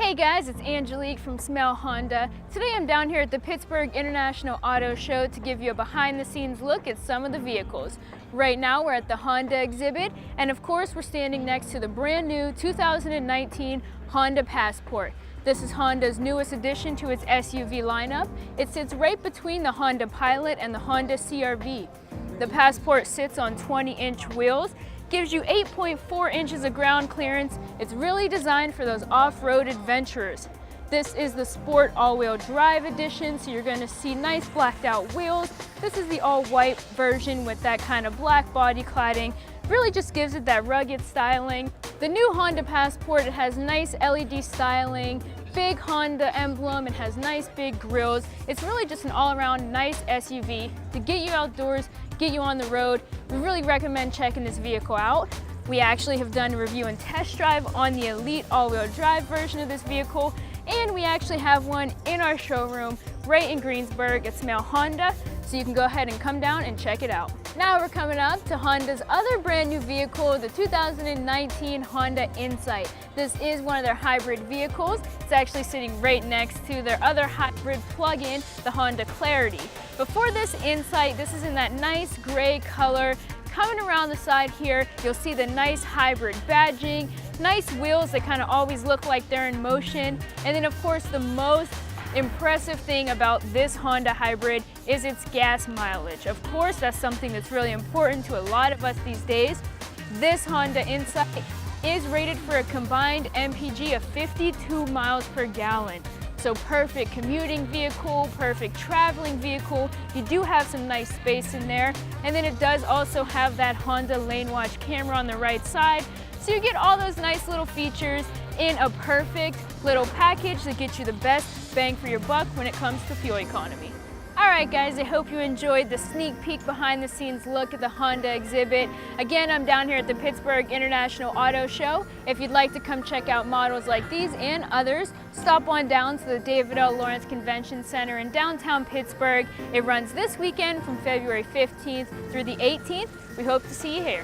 Hey guys, it's Angelique from Smell Honda. Today I'm down here at the Pittsburgh International Auto Show to give you a behind-the-scenes look at some of the vehicles. Right now we're at the Honda exhibit, and of course we're standing next to the brand new 2019 Honda Passport. This is Honda's newest addition to its SUV lineup. It sits right between the Honda Pilot and the Honda CR-V. The Passport sits on 20-inch wheels, gives you 8.4 inches of ground clearance. It's really designed for those off-road adventurers. This is the Sport all-wheel drive edition, so you're going to see nice blacked out wheels. This is the all-white version with that kind of black body cladding. Really just gives it that rugged styling. The new Honda Passport, it has nice LED styling, big Honda emblem, it has nice big grills. It's really just an all-around nice SUV to get you outdoors, get you on the road. We really recommend checking this vehicle out. We actually have done a review and test drive on the Elite all-wheel drive version of this vehicle, and we actually have one in our showroom right in Greensburg at Smell Honda, so you can go ahead and come down and check it out. Now we're coming up to Honda's other brand new vehicle, the 2019 Honda Insight. This is one of their hybrid vehicles. It's actually sitting right next to their other hybrid plug-in, the Honda Clarity. Before this Insight, this is in that nice gray color. Coming around the side here, you'll see the nice hybrid badging, nice wheels that kind of always look like they're in motion, and then of course the most impressive thing about this Honda hybrid is its gas mileage. Of course, that's something that's really important to a lot of us these days. This Honda Insight is rated for a combined MPG of 52 miles per gallon. So perfect commuting vehicle, perfect traveling vehicle. You do have some nice space in there. And then it does also have that Honda Lane Watch camera on the right side. So you get all those nice little features in a perfect little package that gets you the best bang for your buck when it comes to fuel economy. All right guys, I hope you enjoyed the sneak peek behind the scenes look at the Honda exhibit. Again, I'm down here at the Pittsburgh International Auto Show. If you'd like to come check out models like these and others, stop on down to the David L. Lawrence Convention Center in downtown Pittsburgh. It runs this weekend from February 15th through the 18th. We hope to see you here.